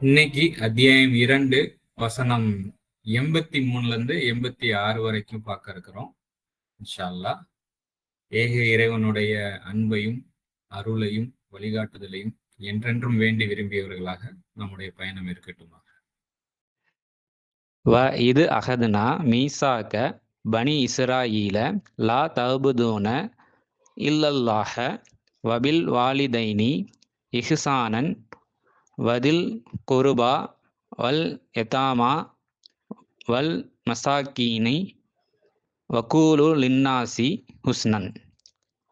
இன்னைக்கு அத்தியாயம் 2 வசனம் 83 86 வரைக்கும் பார்க்க இருக்கிறோம். இன்ஷா அல்லாஹ். ஏக இறைவனுடைய அன்பையும் அருளையும் வழிகாட்டுதலையும் என்றென்றும் வேண்டி விரும்பியவர்களாக நம்முடைய பயணம் இருக்கட்டுமா. இது அகதுனா மீசாக்க பனி இஸ்ராயீல லா தஅபுதூன இல்லல்லாஹ வபில் வாலிதைனி இஹ்சானன் வதில் குருபா வல் யதாமா வல் மசாக்கீனி வகூலு லின்னாசி ஹுஸ்னன்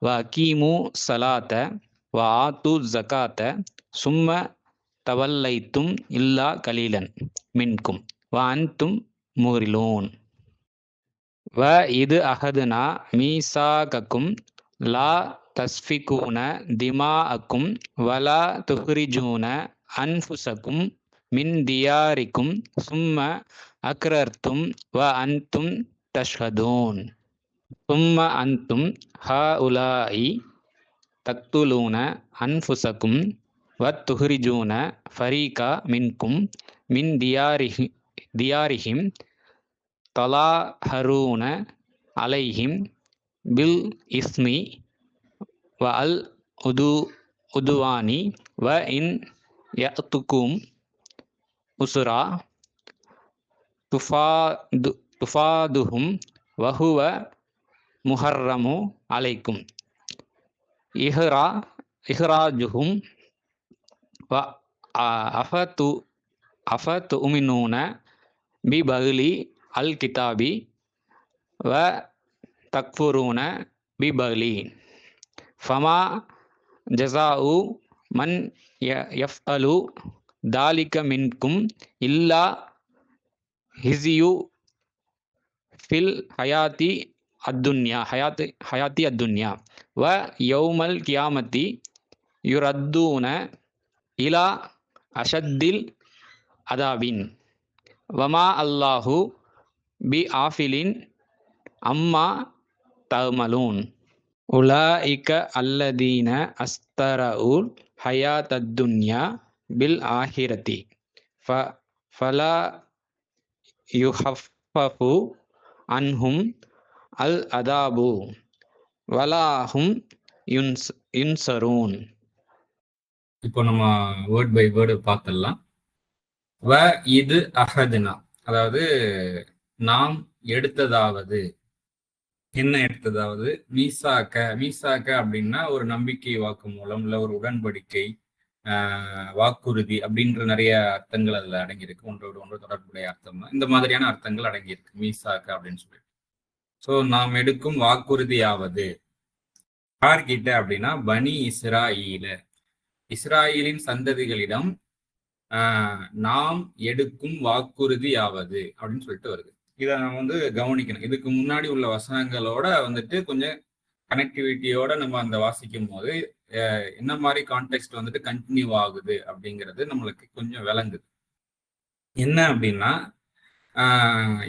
வ அகீமு சலாத்த வ ஆத்து ஜகாத்த சும்ம தவல்லைத்தும் இல்லா கலீலன் மின்கும் வ அன்தும் மூரிலூன். வ இது அகதுனா மீசாகக்கும் லா தஸ்ஃபிகூன திமாஅக்கும் வலா துஹ்ரிஜூன அன்ஃபுசக்கும் மின் தியாரிக்கும் சும்ம அக்ரர்தும் வ அன்தும் தஷ்ஹதூன். சும்ம அன்தும் ஹாஉலாஇ தக்துலூன அன்ஃபுசக்கும் வ துஹ்ரிஜூன ஃபரீகா மின்கும் மின் தியாரிஹிம் தலாஹரூன அலைஹிம் பில் இஸ்மி வ அல் உதுவானி வ இன் யஅத்துக்கும் உஸ்ரா துஃபாதுஹும் வஹுவ முஹர்ரமு அலைக்கும் இஹ்ராஜுஹும் வ அஃபதுமினூன பி பஹ்லி அல் கிதாபி வ தக்ஃபுரூன பி பஹ்லி ஃபமா ஜஸாஉ மன் யஃப்அலு தாலிக மின்கும் இல்லா ஹிஸியு ஃபில் ஹயாத்தி அத்துன்யா வ யௌமல் கியாமத்தி யுரத்தூன இலா அஷத்தில் அதாபின் வமா அல்லாஹு பி ஆஃபிலின் அம்மா தஅமலூன். உலாஇக அல்லதீன அஸ்தரஉல் ஹயாத்தத்துன்யா பில் ஆஹிரதி ஃபலா யுஹஃபஃபு அன்ஹும் அல் அதாபு வலாஹும் யுன்சரூன். இப்போ நம்ம வேர்ட் பை வேர்டு பார்த்துடலாம். வ இது அஹதுனா, அதாவது நாம் எடுத்ததாவது. என்ன எடுத்ததாவது? மீசாக்க அப்படின்னா ஒரு நம்பிக்கை வாக்குமூலம், இல்ல ஒரு உடன்படிக்கை, வாக்குறுதி அப்படின்ற நிறைய அர்த்தங்கள் அதுல அடங்கியிருக்கு. ஒன்றோடு ஒன்று தொடர்புடைய அர்த்தம் தான் இந்த மாதிரியான அர்த்தங்கள் அடங்கியிருக்கு மீசாக்க அப்படின்னு சொல்லிட்டு. ஸோ நாம் எடுக்கும் வாக்குறுதியாவது யார்கிட்ட அப்படின்னா பனி இஸ்ராயீலின் சந்ததிகளிடம் நாம் எடுக்கும் வாக்குறுதியாவது அப்படின்னு சொல்லிட்டு வருது. இதை நம்ம கவனிக்கணும். இதுக்கு முன்னாடி உள்ள வசனங்களோட கொஞ்சம் கனெக்டிவிட்டியோட நம்ம அந்த வாசிக்கும் போது என்ன மாதிரி கான்டெக்ட் கண்டினியூ ஆகுது அப்படிங்கிறது நம்மளுக்கு கொஞ்சம் விளங்குது. என்ன அப்படின்னா,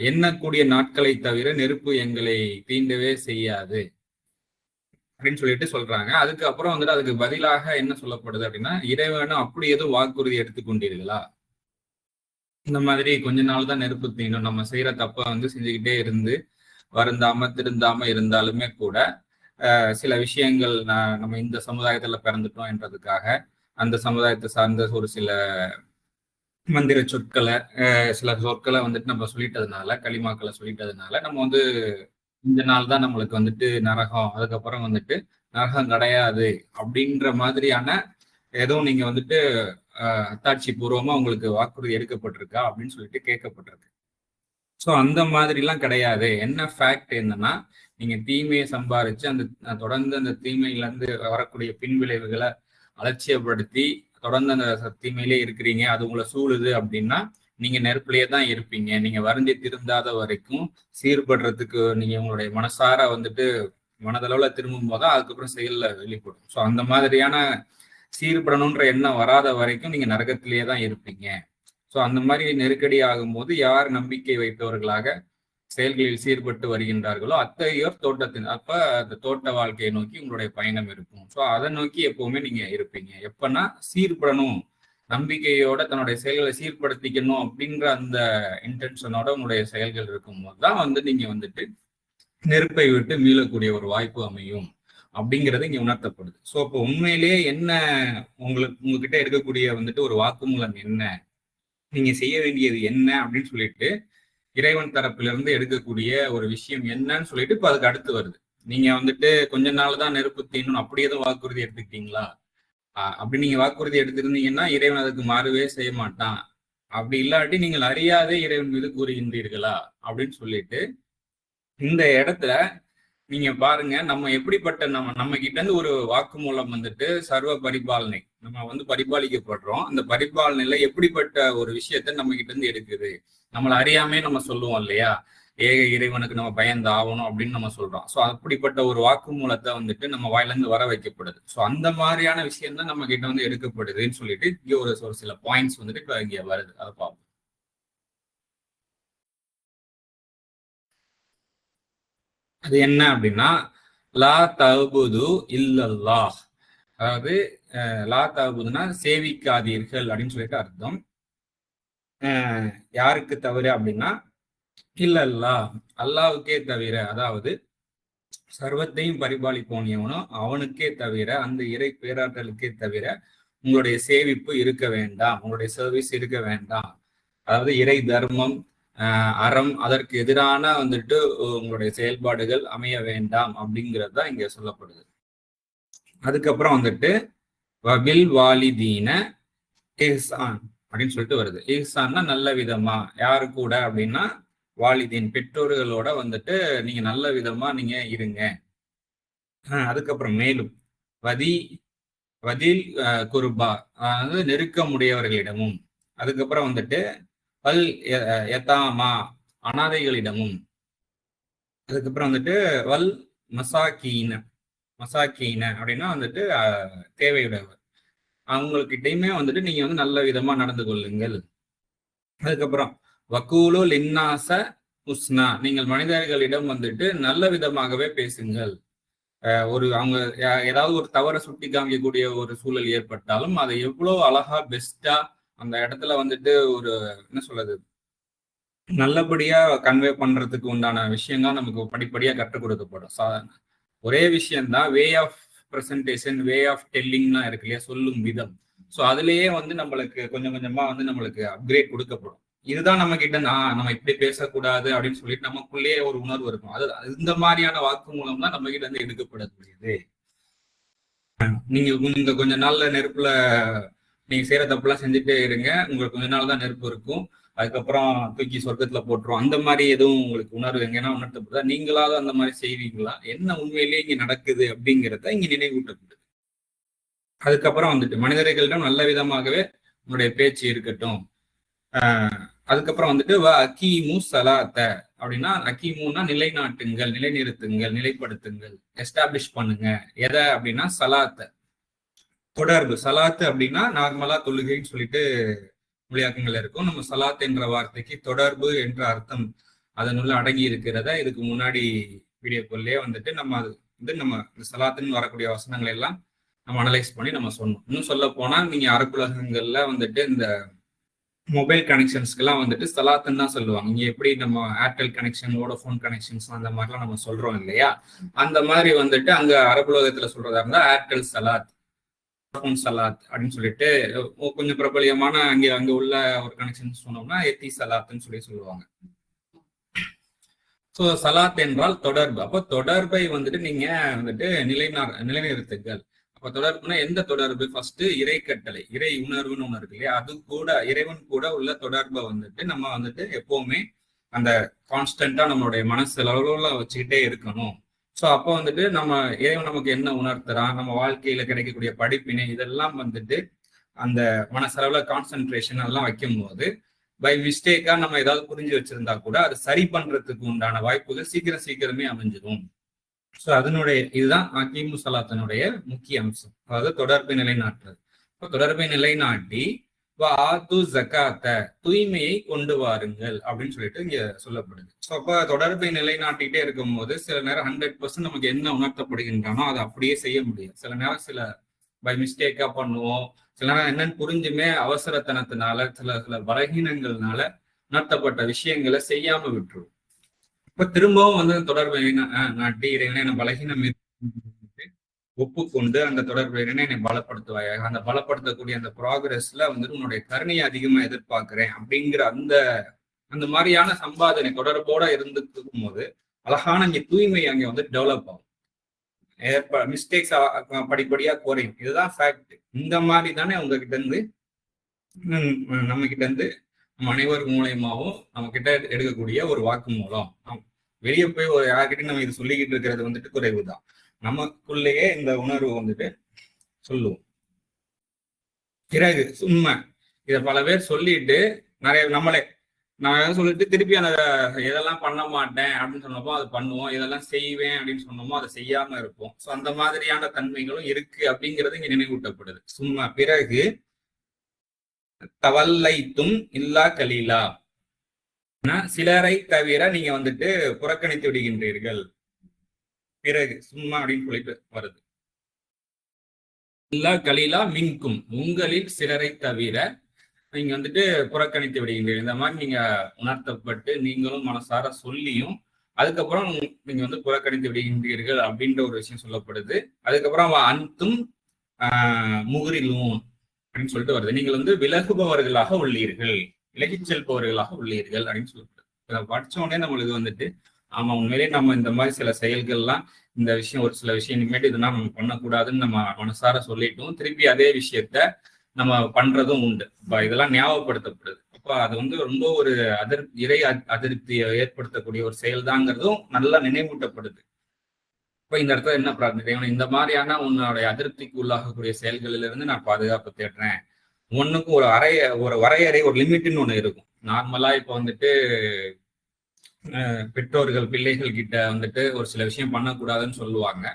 எண்ணக்கூடிய நாட்களை தவிர நெருப்பு எங்களை தீண்டவே செய்யாது அப்படின்னு சொல்லிட்டு சொல்றாங்க. அதுக்கப்புறம் அதுக்கு பதிலாக என்ன சொல்லப்படுது அப்படின்னா, இறைவனும் அப்படி எதுவும் வாக்குறுதி எடுத்துக்கொண்டீர்களா? இந்த மாதிரி கொஞ்ச நாள் தான் நெருப்பு தீண்டும், நம்ம செய்யற தப்ப செஞ்சுக்கிட்டே இருந்து வருந்தாம திருந்தாம இருந்தாலுமே கூட சில விஷயங்கள் நம்ம இந்த சமுதாயத்துல பிறந்துட்டோம் என்றதுக்காக அந்த சமுதாயத்தை சார்ந்த ஒரு சில மந்திர சொற்களை சில சொற்களை நம்ம சொல்லிட்டதுனால, களிமாக்களை சொல்லிட்டதுனால நம்ம இந்த நாள் தான் நம்மளுக்கு நரகம், அதுக்கப்புறம் நரகம் கிடையாது அப்படின்ற மாதிரியான எதுவும் நீங்க அத்தாட்சி பூர்வமா உங்களுக்கு வாக்குறுதி எடுக்கப்பட்டிருக்கா அப்படின்னு சொல்லிட்டு கேட்கப்பட்டிருக்கு. ஸோ அந்த மாதிரிலாம் கிடையாது. என்ன ஃபேக்ட் என்னன்னா, நீங்க தீமையை சம்பாரிச்சு அந்த தொடர்ந்து அந்த தீமையிலேருந்து வரக்கூடிய பின்விளைவுகளை அலட்சியப்படுத்தி தொடர்ந்து அந்த தீமையிலே இருக்கிறீங்க, அது உங்களை சூழுது அப்படின்னா நீங்க நெருப்பிலேயே தான் இருப்பீங்க. நீங்க வருந்தி திருந்தாத வரைக்கும் சீர்படுறதுக்கு நீங்க உங்களுடைய மனசார மனதளவுல திரும்பும் போதுதான் அதுக்கப்புறம் செயல்ல வெளிப்படும். ஸோ அந்த மாதிரியான சீர்படணுன்ற எண்ணம் வராத வரைக்கும் நீங்க நரகத்திலேயே தான் இருப்பீங்க. ஸோ அந்த மாதிரி நெருக்கடி ஆகும்போது யார் நம்பிக்கை வைத்தவர்களாக செயல்களில் சீர்பட்டு வருகின்றார்களோ அத்தகையோர் அந்த தோட்ட வாழ்க்கையை நோக்கி உங்களுடைய பயணம் இருக்கும். ஸோ அதை நோக்கி எப்பவுமே நீங்க இருப்பீங்க. எப்பன்னா சீர்படணும், நம்பிக்கையோட தன்னுடைய செயல்களை சீர்படுத்திக்கணும் அப்படின்ற அந்த இன்டென்ஷனோட உங்களுடைய செயல்கள் இருக்கும்போது தான் வந்து நீங்க வந்துட்டு நெருப்பை விட்டு மீளக்கூடிய ஒரு வாய்ப்பு அமையும் அப்படிங்கிறது இங்க உணர்த்தப்படுது. ஸோ இப்போ உண்மையிலேயே என்ன உங்ககிட்ட இருக்கக்கூடிய வந்துட்டு ஒரு வாக்குமூலம் என்ன, நீங்க செய்ய வேண்டியது என்ன அப்படின்னு சொல்லிட்டு இறைவன் தரப்பிலிருந்து எடுக்கக்கூடிய ஒரு விஷயம் என்னன்னு சொல்லிட்டு இப்ப அதுக்கு அடுத்து வருது. நீங்க வந்துட்டு கொஞ்ச நாள் தான் நெருப்பு தீணும் அப்படி எதுவும் வாக்குறுதி எடுத்துக்கிட்டீங்களா? அப்படி நீங்க வாக்குறுதி எடுத்திருந்தீங்கன்னா இறைவன் அதுக்கு மாறவே செய்ய மாட்டான். அப்படி இல்லாட்டி நீங்கள் அறியாதே இறைவன் மீது கூறுகின்றீர்களா அப்படின்னு சொல்லிட்டு இந்த இடத்துல நீங்க பாருங்க, நம்ம எப்படிப்பட்ட நம்ம கிட்ட இருந்து ஒரு வாக்குமூலம் வந்துட்டு சர்வ பரிபாலனை, நம்ம வந்து பரிபாலிக்கப்படுறோம். அந்த பரிபாலனையில எப்படிப்பட்ட ஒரு விஷயத்த நம்ம கிட்ட இருந்து எடுக்குது, நம்மளை அறியாமே நம்ம சொல்லுவோம் இல்லையா, ஏக இறைவனுக்கு நம்ம பயந்து ஆகணும் அப்படின்னு நம்ம சொல்றோம். ஸோ அப்படிப்பட்ட ஒரு வாக்குமூலத்தை வந்துட்டு நம்ம வாயிலிருந்து வர வைக்கப்படுது. ஸோ அந்த மாதிரியான விஷயம் தான் நம்ம கிட்ட வந்து எடுக்கப்படுதுன்னு சொல்லிட்டு இங்க ஒரு சில பாயிண்ட்ஸ் வந்துட்டு இப்ப இங்க வருது, அதை பார்ப்போம். அது என்ன அப்படின்னா, லா தஅபுது இல்லல்லாஹ், அதாவது லா தஅபுதுனா சேவிக்காதீர்கள் அப்படின்னு சொல்லிட்டு அர்த்தம். யாருக்கு தவிர அப்படின்னா இல்லல்லாஹ், அல்லாவுக்கே தவிர, அதாவது சர்வத்தையும் பரிபாலிப்போன் எவனோ அவனுக்கே தவிர, அந்த இறை பேராற்றலுக்கே தவிர உங்களுடைய சேவிப்பு இருக்க வேண்டாம், உங்களுடைய சர்வீஸ் இருக்க வேண்டாம். அதாவது இறை தர்மம், அறம், அதற்கு எதிரான வந்துட்டு உங்களுடைய செயல்பாடுகள் அமைய வேண்டாம் அப்படிங்கிறது தான் இங்க சொல்லப்படுது. அதுக்கப்புறம் வந்துட்டு வபில் வாலிதீன இஹ்சான் அப்படின்னு சொல்லிட்டு வருது. இஹ்சான்னா நல்ல விதமா, யாரு கூட அப்படின்னா வாலிதீன், பெற்றோர்களோட வந்துட்டு நீங்க நல்ல விதமா நீங்க இருங்க. அதுக்கப்புறம் மேலும் வதில் குர்பா, அதாவது நெருக்கமுடையவர்களிடமும், அதுக்கப்புறம் வந்துட்டு பல் யதாமா, அனாதைகளிடமும், அதுக்கப்புறம் வந்துட்டு வல் மசாக்கீன அப்படின்னா வந்துட்டு தேவையுடையவர், அவங்கக்கிட்டையுமே வந்துட்டு நீங்க வந்து நல்ல விதமா நடந்து கொள்ளுங்கள். அதுக்கப்புறம் வக்கூலு லின்னாச உஸ்னா, நீங்கள் மனிதர்களிடம் வந்துட்டு நல்ல விதமாகவே பேசுங்கள். அவங்க ஏதாவது ஒரு தவறை சுட்டி காமிக்கக்கூடிய ஒரு சூழல் ஏற்பட்டாலும் அதை எவ்வளவு அழகா பெஸ்டா அந்த இடத்துல வந்துட்டு ஒரு என்ன சொல்றது நல்லபடியா கன்வே பண்றதுக்கு உண்டான விஷயங்கள் நமக்கு படிப்படியா கற்றுக் கொடுக்கப்படும். ஒரே விஷயம்தான், way of presentation, way of டெல்லிங்லாம் இருக்கு இல்லையா, சொல்லும் விதம். ஸோ அதுலயே வந்து நம்மளுக்கு கொஞ்சம் கொஞ்சமா வந்து நம்மளுக்கு அப்கிரேட் கொடுக்கப்படும். இதுதான் நம்ம கிட்ட நம்ம இப்படி பேசக்கூடாது அப்படின்னு சொல்லிட்டு நமக்குள்ளேயே ஒரு உணர்வு இருக்கும். அது இந்த மாதிரியான வாக்கு மூலம் தான் நம்ம கிட்ட இருந்து எடுக்கப்படக்கூடியது. நீங்க இந்த கொஞ்ச நாள்ல நெருப்புல நீங்க செய்யற தப்புலாம் செஞ்சுட்டே இருங்க, உங்களுக்கு கொஞ்ச நாள் தான் நெருப்பு இருக்கும், அதுக்கப்புறம் தூக்கி சொர்க்கத்துல போட்டுரும், அந்த மாதிரி எதுவும் உங்களுக்கு உணர்வு எங்கன்னா உணர்த்தப்படுதா? நீங்களாவது அந்த மாதிரி செய்வீங்களா? என்ன உண்மையிலேயே இங்க நடக்குது அப்படிங்கிறத இங்க நினைவூட்டப்படுது. அதுக்கப்புறம் வந்துட்டு மனிதர்களிடம் நல்ல விதமாகவே உங்களுடைய பேச்சு இருக்கட்டும். அதுக்கப்புறம் வந்துட்டு அகீமு சலாத்த அப்படின்னா, அகீமுன்னா நிலைநாட்டுங்கள், நிலைநிறுத்துங்கள், நிலைப்படுத்துங்கள், எஸ்டாப்ளிஷ் பண்ணுங்க. எதை அப்படின்னா சலாத்த, தொடர்பு. சலாத்து அப்படின்னா நார்மலா தொழுகைன்னு சொல்லிட்டு மொழியாக்கங்கள் இருக்கும். நம்ம சலாத் என்ற வார்த்தைக்கு தொடர்பு என்ற அர்த்தம் அதனுள்ள அடங்கி இருக்கிறத இதுக்கு முன்னாடி வீடியோக்குள்ளேயே வந்துட்டு நம்ம அது வந்து நம்ம இந்த சலாத்துன்னு வரக்கூடிய வசனங்களை எல்லாம் நம்ம அனலைஸ் பண்ணி நம்ம சொன்னோம். இன்னும் சொல்ல போனா நீங்க அரபுலகங்கள்ல வந்துட்டு இந்த மொபைல் கனெக்ஷன்ஸ்க்கெல்லாம் வந்துட்டு சலாத்துன்னு தான் சொல்லுவாங்க. இங்க எப்படி நம்ம ஏர்டெல் கனெக்ஷன், வோடஃபோன் கனெக்ஷன்ஸ் அந்த மாதிரிலாம் நம்ம சொல்றோம் இல்லையா, அந்த மாதிரி வந்துட்டு அங்க அரபுலகத்துல சொல்றதா இருந்தா ஏர்டெல் சலாத், சலாத் அப்படின்னு சொல்லிட்டு கொஞ்சம் பிரபலியமான அங்க உள்ள ஒரு கனெக்ஷன் சொன்னோம்னா எத்தி சலாத்துன்னு சொல்லுவாங்க. ஸோ சலாத் என்றால் தொடர்பு. அப்போ தொடர்பை வந்துட்டு நீங்க வந்துட்டு நிலைநிறுத்துங்கள். அப்ப தொடர்புனா எந்த தொடர்பு? ஃபர்ஸ்ட் இறை கட்டளை, இறை உணர்வுன்னு ஒண்ணு இருக்கு இல்லையா, அது கூட இறைவன் கூட உள்ள தொடர்பை வந்துட்டு நம்ம வந்துட்டு எப்பவுமே அந்த கான்ஸ்டன்டா நம்மளுடைய மனசுல வச்சுக்கிட்டே இருக்கணும். ஸோ அப்போ வந்துட்டு நம்ம இறைவன் நமக்கு என்ன உணர்த்துறான், நம்ம வாழ்க்கையில கிடைக்கக்கூடிய படிப்பினை, இதெல்லாம் வந்துட்டு அந்த மனசளவுல கான்சென்ட்ரேஷன் அதெல்லாம் வைக்கும் போது பை மிஸ்டேக்கா நம்ம ஏதாவது புரிஞ்சு வச்சிருந்தா கூட அது சரி பண்றதுக்கு உண்டான வாய்ப்புகள் சீக்கிரமே அமைஞ்சிடும். ஸோ அதனுடைய இதுதான் அகீமு சலாத்தினுடைய முக்கிய அம்சம், அதாவது தொடர்பை நிலைநாட்டுறது. இப்போ தொடர்பை நிலைநாட்டி வாத்து ஜக்காத்த, தூய்மையை கொண்டு வாருங்கள் அப்படின்னு சொல்லிட்டு இங்க சொல்லப்படுது. ஸோ அப்ப தொடர்பை நிலைநாட்டிட்டே இருக்கும் போது சில நேரம் 100% நமக்கு என்ன உணர்த்தப்படுகின்றனோ அதை அப்படியே செய்ய முடியும். சில நேரம் சில பை மிஸ்டேக்கா பண்ணுவோம். சில நேரம் என்னன்னு புரிஞ்சுமே அவசரத்தனத்தினால சில சில பலகீனங்கள்னால உணர்த்தப்பட்ட விஷயங்களை செய்யாம விட்டுருவோம். இப்ப திரும்பவும் வந்து தொடர்பு நாட்டி இறைவனை என்ன பலகீனம் ஒப்புக்கொண்டு அந்த தொடர்பு என்னை பலப்படுத்துவாயாக, அந்த பலப்படுத்தக்கூடிய அந்த ப்ராக்ரஸ்ல வந்துட்டு உன்னுடைய கருணையை அதிகமா எதிர்பார்க்கிறேன் அப்படிங்கிற அந்த அந்த மாதிரியான சம்பாதனை தொடர்போட இருந்துக்கும் போது அழகான இங்க தூய்மை அங்க வந்து டெவலப் ஆகும். மிஸ்டேக்ஸ் படிப்படியா குறையும். இதுதான் ஃபேக்ட். இந்த மாதிரி தானே உங்ககிட்ட இருந்து நம்ம கிட்ட இருந்து நம்ம அனைவர் மூலயமாவும் நம்ம கிட்ட எடுக்கக்கூடிய ஒரு வாக்கு மூலம். வெளியே போய் ஒரு யார்கிட்டையும் நம்ம இது சொல்லிக்கிட்டு இருக்கிறது வந்துட்டு குறைவுதான். நமக்குள்ளேயே இந்த உணர்வு வந்துட்டு சொல்லுவோம். பிறகு சும்மா இத பல பேர் சொல்லிட்டு நிறைய நம்மளே நான் சொல்லிட்டு திருப்பி அந்த எதெல்லாம் பண்ண மாட்டேன் அப்படின்னு சொன்னப்போ அது பண்ணுவோம், இதெல்லாம் செய்வேன் அப்படின்னு சொன்னோமோ அதை செய்யாம இருப்போம். ஸோ அந்த மாதிரியான தன்மைகளும் இருக்கு அப்படிங்கிறது இங்க நினைவூட்டப்படுது. சும்மா பிறகு தவல்லைத்தும் இல்லா கலீலா, சிலரை தவிர நீங்க வந்துட்டு புறக்கணித்து விடுகின்றீர்கள். பிறகு சும்மா அப்படின்னு சொல்லிட்டு வருது. இல்லா கலீலா மின்கும், உங்களில் சிலரை தவிர நீங்க வந்துட்டு புறக்கணித்து விடுகின்றீர்கள். இந்த மாதிரி நீங்க உணர்த்தப்பட்டு நீங்களும் மனசார சொல்லியும் அதுக்கப்புறம் நீங்க வந்து புறக்கணித்து விடுகின்றீர்கள் அப்படின்ற ஒரு விஷயம் சொல்லப்படுது. அதுக்கப்புறம் அன்தும் முகரிலும் அப்படின்னு சொல்லிட்டு வருது. நீங்கள் வந்து விலகுபவர்களாக உள்ளீர்கள், விலகிச் செல்பவர்களாக உள்ளீர்கள் அப்படின்னு சொல்லப்படுது. படிச்ச உடனே நம்மளுக்கு வந்துட்டு ஆமா உண்மையிலேயே நம்ம இந்த மாதிரி சில செயல்கள்லாம் இந்த விஷயம் ஒரு சில விஷயம் இனிமேட்டு இதுனா நம்ம பண்ணக்கூடாதுன்னு நம்ம மனசார சொல்லிட்டோம். திருப்பி அதே விஷயத்த நம்ம பண்றதும் உண்டு. இதெல்லாம் ஞாபகப்படுத்தப்படுது. அப்ப அது வந்து ரொம்ப ஒரு இறை அதிருப்தியை ஏற்படுத்தக்கூடிய ஒரு செயல்தாங்கிறதும் நல்லா நினைவூட்டப்படுது. இப்ப இந்த இடத்துல என்ன பிரார்த்தனை, இந்த மாதிரியான உன்னுடைய அதிருப்திக்கு உள்ளாகக்கூடிய செயல்களிலிருந்து நான் பாதுகாப்பு தேடுறேன். ஒண்ணுக்கும் ஒரு வரையறை ஒரு லிமிட்னு ஒண்ணு இருக்கும். நார்மலா இப்ப வந்துட்டு பெற்றோர்கள் பிள்ளைகள் கிட்ட வந்துட்டு ஒரு சில விஷயம் பண்ணக்கூடாதுன்னு சொல்லுவாங்க.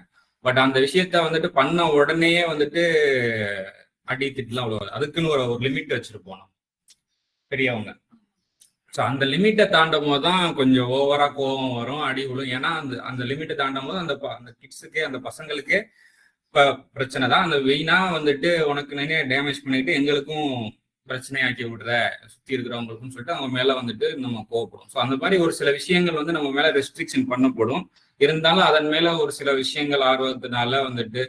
பட் அந்த விஷயத்த வந்துட்டு பண்ண உடனேயே வந்துட்டு அடி திட்டுலாம் அவ்வளவு, அதுக்குன்னு ஒரு லிமிட் வச்சிருப்போம் நம்ம பெரியவங்க. ஸோ அந்த லிமிட்டை தாண்டும் போது தான் கொஞ்சம் ஓவரா கோபம் வரும், அடி விழும். ஏன்னா அந்த லிமிட்டை தாண்டும் போது அந்த கிட்ஸுக்கே அந்த பசங்களுக்கே பிரச்சனை தான். அந்த வீணா வந்துட்டு உனக்கு நிறைய டேமேஜ் பண்ணிட்டு எங்களுக்கும் பிரச்சனையாக்கி விடுற சுத்தி இருக்கிறவங்களுக்கும் சொல்லிட்டு அவங்க மேல வந்துட்டு நம்ம கோவப்படும். ஸோ அந்த மாதிரி ஒரு சில விஷயங்கள் வந்து நம்ம மேல ரெஸ்ட்ரிக்ஷன் பண்ணப்படும். இருந்தாலும் அதன் மேல ஒரு சில விஷயங்கள் ஆர்வத்தினால வந்துட்டு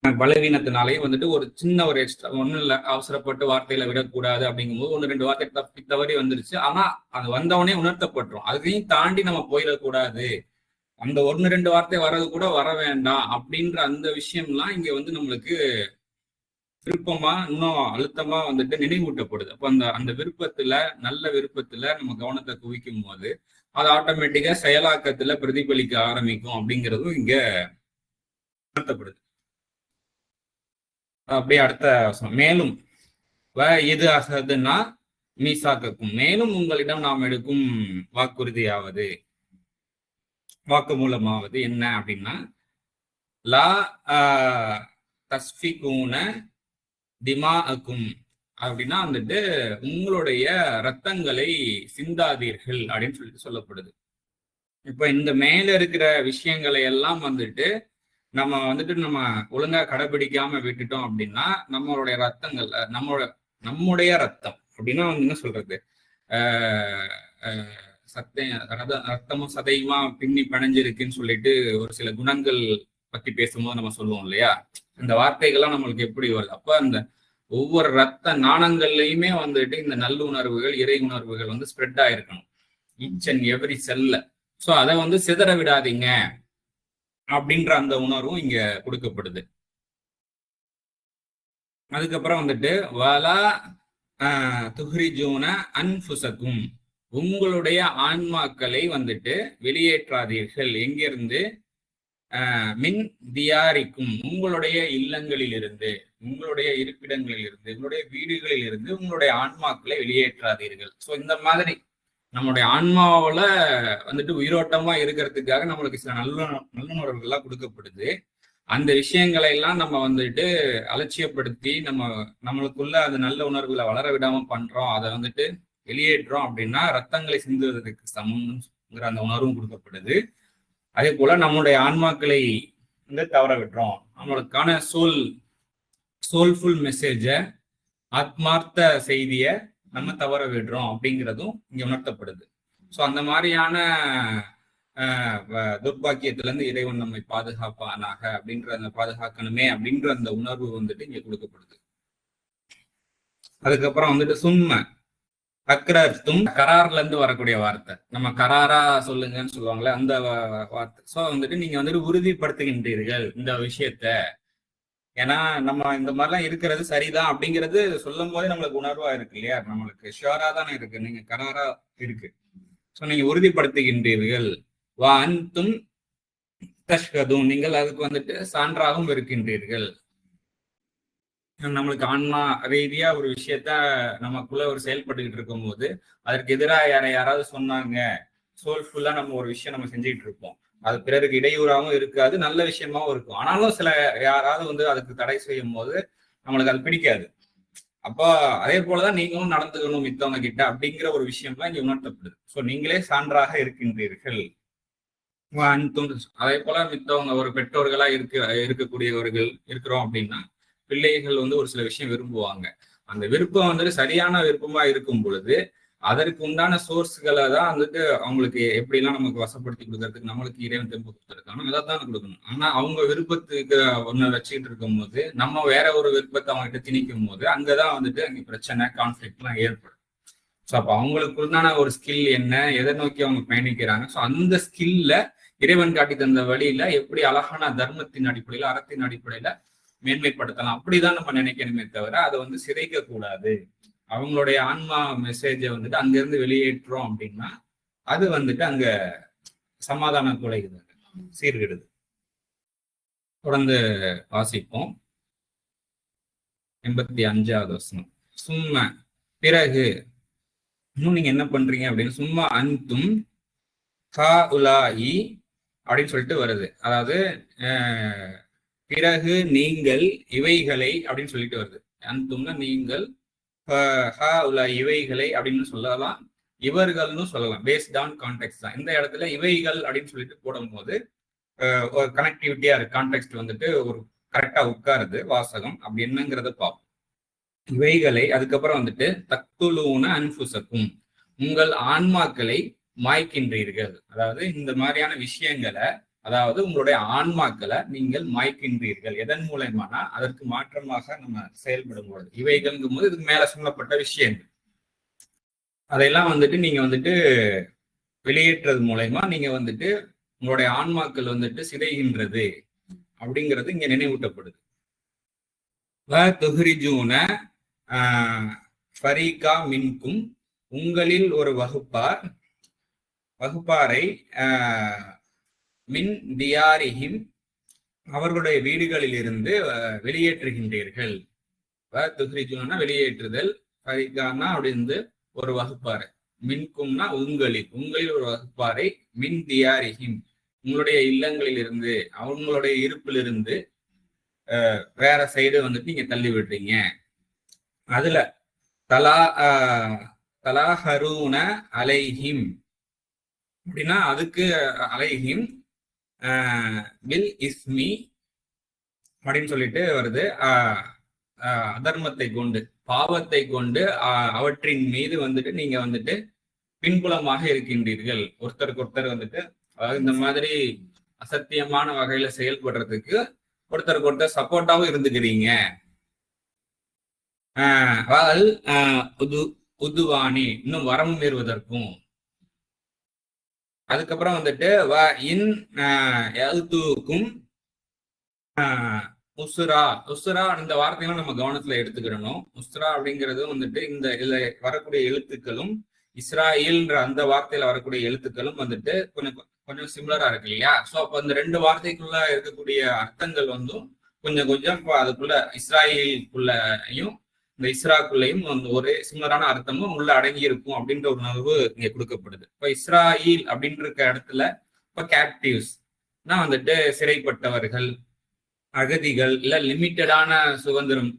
பலவீனத்தினாலேயும் வந்துட்டு ஒரு சின்ன ஒரு எக்ஸ்ட்ரா ஒன்றும் இல்லை, அவசரப்பட்டு வார்த்தையில விடக்கூடாது அப்படிங்கும்போது 1-2 வார்த்தை தவறி வந்துருச்சு. ஆனா அது வந்தவனே உணர்த்தப்பட்டுரும். அதையும் தாண்டி நம்ம போயிடக்கூடாது, அந்த 1-2 வார்த்தை வர்றது கூட வர வேண்டாம் அப்படின்ற அந்த விஷயம்லாம் இங்க வந்து நம்மளுக்கு விருப்பமா இன்னும் அழுத்தமா வந்துட்டு நினைவூட்டப்படுது. அப்ப அந்த விருப்பத்துல நல்ல விருப்பத்துல நம்ம கவனத்தை குவிக்கும் போது அது ஆட்டோமேட்டிக்கா செயலாக்கத்துல பிரதிபலிக்க ஆரம்பிக்கும் அப்படிங்கிறதும் இங்க உணர்த்தப்படுது. அப்படியே அடுத்த மேலும் எது அசதுன்னா மீசாக்கும், மேலும் உங்களிடம் நாம் எடுக்கும் வாக்குறுதியாவது வாக்கு மூலமாவது என்ன அப்படின்னா லா தஸ்ஃபிகூன திமாஅக்கும் அப்படின்னா வந்துட்டு உங்களுடைய ரத்தங்களை சிந்தாதீர்கள் அப்படின்னு சொல்லிட்டு சொல்லப்படுது. இப்ப இந்த மேல இருக்கிற விஷயங்களை எல்லாம் வந்துட்டு நம்ம வந்துட்டு நம்ம ஒழுங்கா கடைபிடிக்காம விட்டுட்டோம் அப்படின்னா நம்மளுடைய ரத்தங்கள் நம்முடைய ரத்தம் அப்படின்னா வந்து என்ன சொல்றது, ரத்தமும் சதையுமா பின்னி பிணைஞ்சிருக்குன்னு சொல்லிட்டு ஒரு சில குணங்கள் பத்தி பேசும்போது நம்ம சொல்லுவோம் இல்லையா, இந்த வார்த்தைகள்லாம் நம்மளுக்கு எப்படி வருது. அப்ப அந்த ஒவ்வொரு ரத்த நாணங்கள்லயுமே வந்துட்டு இந்த நல்லுணர்வுகள் இறை உணர்வுகள் வந்து ஸ்ப்ரெட் ஆயிருக்கணும் ஈச் அண்ட் எவ்ரி செல்ல. ஸோ அதை வந்து சிதற விடாதீங்க அப்படின்ற அந்த உணர்வும் இங்க கொடுக்கப்படுது. அதுக்கப்புறம் வந்துட்டு வலா துஹ்ரிஜூன அன்ஃபுசக்கும், உங்களுடைய ஆன்மாக்களை வந்துட்டு வெளியேற்றாதீர்கள். எங்கிருந்து? மின் தியாரிக்கும், உங்களுடைய இல்லங்களில் இருந்து, உங்களுடைய இருப்பிடங்களில் இருந்து, உங்களுடைய வீடுகளில் இருந்து உங்களுடைய ஆன்மாக்களை வெளியேற்றாதீர்கள். ஸோ இந்த மாதிரி நம்மளுடைய ஆன்மாவில வந்துட்டு உயிரோட்டமா இருக்கிறதுக்காக நம்மளுக்கு சில நல்லுணர்வுகள்லாம் கொடுக்கப்படுது. அந்த விஷயங்களை எல்லாம் நம்ம வந்துட்டு அலட்சியப்படுத்தி நம்மளுக்குள்ள அந்த நல்ல உணர்வுகளை வளர விடாம பண்றோம், அதை வந்துட்டு வெளியேற்றோம் அப்படின்னா ரத்தங்களை சிந்துவதற்கு சமம்ங்கிற அந்த உணர்வும் கொடுக்கப்படுது. அதே போல நம்முடைய ஆன்மாக்களை வந்து தவற விடுறோம். நம்மளுக்கான சோல்ஃபுல் மெசேஜ, ஆத்மார்த்த செய்திய நம்ம தவற விடுறோம் அப்படிங்கிறதும் இங்க உணர்த்தப்படுது. ஸோ அந்த மாதிரியான துர்பாக்கியத்துல இருந்து இறைவன் நம்மை பாதுகாப்பானாக அப்படின்ற அந்த பாதுகாக்கணுமே அப்படின்ற அந்த உணர்வு வந்துட்டு இங்க கொடுக்கப்படுது. அதுக்கப்புறம் வந்துட்டு சும்ம அக்ரர்த்தும் கரார்ல இருந்து வரக்கூடிய வார்த்தை, நம்ம கராரா சொல்லுங்கன்னு சொல்லுவாங்களே அந்த வார்த்தை. ஸோ வந்துட்டு நீங்க வந்துட்டு உறுதிப்படுத்துகின்றீர்கள் இந்த விஷயத்த. ஏன்னா நம்ம இந்த மாதிரிலாம் இருக்கிறது சரிதான் அப்படிங்கிறது சொல்லும் போதே நம்மளுக்கு உணர்வா இருக்கு இல்லையா, நம்மளுக்கு ஷியோரா தானே இருக்கு, நீங்க கராரா இருக்கு. ஸோ நீங்க உறுதிப்படுத்துகின்றீர்கள். வா அன்தும் தஷ்ஹதுன், நீங்கள் அதுக்கு வந்துட்டு சான்றாகவும் இருக்கின்றீர்கள். நம்மளுக்கு ஆன்மா ரீதியா ஒரு விஷயத்த நமக்குள்ள ஒரு செயல்பட்டுக்கிட்டு இருக்கும் போது அதற்கு எதிராக யாராவது சொன்னாங்க, சோல்ஃபுல்லா நம்ம ஒரு விஷயம் நம்ம செஞ்சுட்டு இருப்போம், அது பிறருக்கு இடையூறாகவும் இருக்காது, நல்ல விஷயமாவும் இருக்கும். ஆனாலும் சில யாராவது வந்து அதுக்கு தடை செய்யும் போது நம்மளுக்கு அது பிடிக்காது. அப்போ அதே போலதான் நீங்களும் நடந்துக்கணும் மித்தவங்க கிட்ட அப்படிங்கிற ஒரு விஷயம்லாம் இங்க உணர்த்தப்படுது. ஸோ நீங்களே சான்றாக இருக்கின்றீர்கள். அதே போல மித்தவங்க ஒரு பெற்றோர்களா இருக்கக்கூடியவர்கள் இருக்கிறோம் அப்படின்னா பிள்ளைகள் வந்து ஒரு சில விஷயம் விரும்புவாங்க. அந்த விருப்பம் வந்துட்டு சரியான விருப்பமா இருக்கும் பொழுது அதற்கு உண்டான சோர்ஸ்களை தான் வந்துட்டு அவங்களுக்கு எப்படிலாம் நமக்கு வசப்படுத்தி கொடுக்கறதுக்கு நம்மளுக்கு இறைவன் தெம்பு கொடுத்துருக்காங்க, அதை தான் கொடுக்கணும். ஆனா அவங்க விருப்பத்துக்கு ஒண்ணு வச்சுக்கிட்டு இருக்கும் போது நம்ம வேற ஒரு விருப்பத்தை அவங்க கிட்ட திணிக்கும் போது அங்கதான் வந்துட்டு அங்க பிரச்சனை, கான்ஃபிளிக்ட் எல்லாம் ஏற்படும். ஸோ அப்ப அவங்களுக்குள்ளான ஒரு ஸ்கில் என்ன, எதை நோக்கி அவங்க பயணிக்கிறாங்க, ஸோ அந்த ஸ்கில்ல இறைவன் காட்டி தந்த வழியில எப்படி அழகான தர்மத்தின் அடிப்படையில, அறத்தின் அடிப்படையில மேன்மைப்படுத்தலாம் அப்படிதான் நம்ம நினைக்கணுமே தவிர அதை வந்து சிதைக்க கூடாது. அவங்களுடைய ஆன்மா மெசேஜை வந்துட்டு அங்கிருந்து வெளியேற்றோம் அப்படின்னா அது வந்துட்டு அங்க சமாதானம் குலையுது, சீர்கிடுது. தொடர்ந்து வாசிப்போம். 85வது வசனம். சும்மா பிறகு, இன்னும் நீங்க என்ன பண்றீங்க அப்படின்னு, சும்மா அன்தும் ஹாஉலாஇ அப்படின்னு சொல்லிட்டு வருது. அதாவது பிறகு நீங்கள் இவைகளை அப்படின்னு சொல்லிட்டு வருது. அன்தும்னா நீங்கள், இவைகளை அப்படின்னு சொல்லலாம், இவர்கள்னு சொல்லலாம். பேஸ்ட் ஆன் கான்டெக்ட் தான். இந்த இடத்துல இவைகள் அப்படின்னு சொல்லிட்டு போடும்போது ஒரு கனெக்டிவிட்டியா இருக்கு. கான்டெக்ட் வந்துட்டு ஒரு கரெக்டா உட்காருது வாசகம். அப்படி என்னங்கிறத பார்ப்போம். இவைகளை, அதுக்கப்புறம் வந்துட்டு தக்துலூன அன்ஃபுசக்கும், உங்கள் ஆன்மாக்களை மாய்க்கின்றீர்கள். அதாவது இந்த மாதிரியான விஷயங்களை, அதாவது உங்களுடைய ஆன்மாக்களை நீங்கள் மாய்க்கின்றீர்கள். எதன் மூலமானா அதற்கு மாற்றமாக நம்ம செயல்படும் பொழுது, இவைகள்ங்கும் போது இதுக்கு மேல சொல்லப்பட்ட விஷயங்கள் அதையெல்லாம் வந்துட்டு நீங்க வந்துட்டு வெளியேற்றது மூலயமா நீங்க வந்துட்டு உங்களுடைய ஆன்மாக்கள் வந்துட்டு சிதைகின்றது அப்படிங்கிறது இங்க நினைவூட்டப்படுது. ஃபரீகா மின்கும், உங்களில் ஒரு வகுப்பாரை மின் தியாரிஹிம், அவர்களுடைய வீடுகளில் இருந்து வெளியேற்றுகின்றீர்கள். துஹ்ரிஜூனா வெளியேற்றுதல், ஃபரீகானா அப்படின்னு ஒரு வகுப்பாரை, மின்கும்னா உங்களில் ஒரு வகுப்பாரை, மின் தியாரிஹிம் உங்களுடைய இல்லங்களில் இருந்து, அவங்களுடைய இருப்பிலிருந்து வேற சைடு வந்துட்டு நீங்க தள்ளி விடுறீங்க. அதுல தலாஹரூன அலைஹிம் அப்படின்னா அதுக்கு அலைஹிம் பில் இஸ்மி அப்படின்னு சொல்லிட்டு வருது. அதர்மத்தை கொண்டு, பாவத்தை கொண்டு அவற்றின் மீது வந்துட்டு நீங்க வந்துட்டு பின்புலமாக இருக்கின்றீர்கள். ஒருத்தருக்கு ஒருத்தர் வந்துட்டு, அதாவது இந்த மாதிரி அசத்தியமான வகையில செயல்படுறதுக்கு ஒருத்தருக்கு ஒருத்தர் சப்போர்ட்டாவும் இருந்துக்கிறீங்க. உதுவானி, இன்னும் வரம் மீறுவதற்கும். அதுக்கப்புறம் வந்துட்டு உஸ்ரா இந்த வார்த்தைகளும் நம்ம கவனத்துல எடுத்துக்கிடணும். உஸ்ரா அப்படிங்கிறது வந்துட்டு இந்த இதுல வரக்கூடிய எழுத்துக்களும் இஸ்ராயல்ன்ற அந்த வார்த்தையில வரக்கூடிய எழுத்துக்களும் வந்துட்டு கொஞ்சம் சிமிலரா இருக்கு இல்லையா? சோ அப்ப இந்த ரெண்டு வார்த்தைக்குள்ள இருக்கக்கூடிய அர்த்தங்கள் வந்து கொஞ்சம் அதுக்குள்ள இஸ்ராயலுக்குள்ளையும் இந்த இஸ்ராக்குள்ளையும் ஒரே சிமிலரான அர்த்தமும் உள்ள அடங்கி இருக்கும் அப்படின்ற ஒரு உணர்வு இங்க கொடுக்கப்படுது. இப்ப இஸ்ராயில் அப்படின்னு இருக்க இடத்துல இப்ப கேப்டிவ்ஸ்னா வந்துட்டு சிறைப்பட்டவர்கள், அகதிகள், இல்ல லிமிட்டடான சுதந்திரம்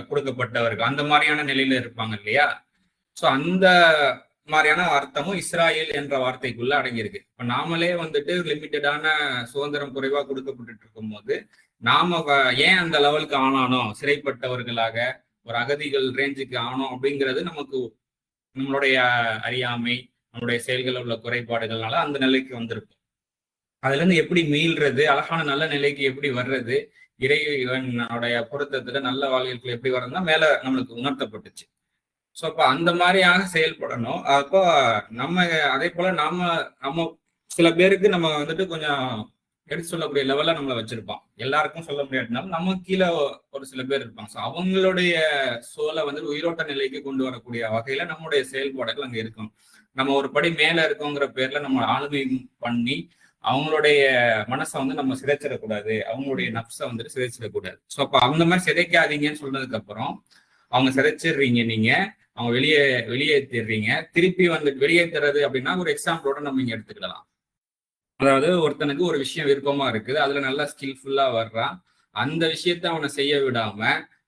கொடுக்கப்பட்டவர்கள், அந்த மாதிரியான நிலையில இருப்பாங்க இல்லையா? ஸோ அந்த மாதிரியான அர்த்தமும் இஸ்ராயேல் என்ற வார்த்தைக்குள்ள அடங்கியிருக்கு. இப்ப நாமளே வந்துட்டு லிமிட்டடான சுதந்திரம் குறைவா கொடுக்கப்பட்டு இருக்கும் போது நாம ஏன் அந்த லெவலுக்கு ஆனானோம், சிறைப்பட்டவர்களாக ஒரு அகதிகள் ரேஞ்சுக்கு ஆனோம் அப்படிங்கிறது நமக்கு நம்மளுடைய அறியாமை, நம்மளுடைய செயல்கள் உள்ள குறைபாடுகள்னால அந்த நிலைக்கு வந்திருக்கும். அதுல இருந்து எப்படி மீள்றது, அழகான நல்ல நிலைக்கு எப்படி வர்றது, இறைவனுடைய பொருத்தத்துல நல்ல வாழ்க்கைக்கு எப்படி வர்றதுன்னா மேல நம்மளுக்கு உணர்த்தப்பட்டுச்சு. ஸோ அப்போ அந்த மாதிரியாக செயல்படணும். அப்போ நம்ம அதே போல நம்ம சில பேருக்கு நம்ம வந்துட்டு கொஞ்சம் எடுத்து சொல்லக்கூடிய லெவல்ல நம்மளை வச்சிருப்பான். எல்லாருக்கும் சொல்ல முடியாதுனாலும் நம்ம கீழே ஒரு சில பேர் இருப்பாங்க. ஸோ அவங்களுடைய சோலை வந்து உயிரோட்ட நிலைக்கு கொண்டு வரக்கூடிய வகையில நம்முடைய செயல்பாடுகள் அங்க இருக்கும். நம்ம ஒரு படி மேல இருக்கோங்கிற பேர்ல நம்ம ஆளுமை பண்ணி அவங்களுடைய மனசை வந்து நம்ம சிதைச்சிடக்கூடாது, அவங்களுடைய நப்சை வந்துட்டு சிதைச்சிடக்கூடாது. ஸோ அப்போ அந்த மாதிரி சிதைக்காதீங்கன்னு சொன்னதுக்கு அப்புறம் அவங்க சிதைச்சிடுறீங்க, நீங்க அவங்க வெளியேற்றிடுறீங்க. திருப்பி வந்து வெளியேற்றுறது அப்படின்னா ஒரு எக்ஸாம்பிளோட நம்ம இங்க எடுத்துக்கலாம். அதாவது ஒருத்தனுக்கு ஒரு விஷயம் விருப்பமா இருக்குது, அதுல நல்லா ஸ்கில்ஃபுல்லா வர்றான். அந்த விஷயத்த அவனை செய்ய விடாம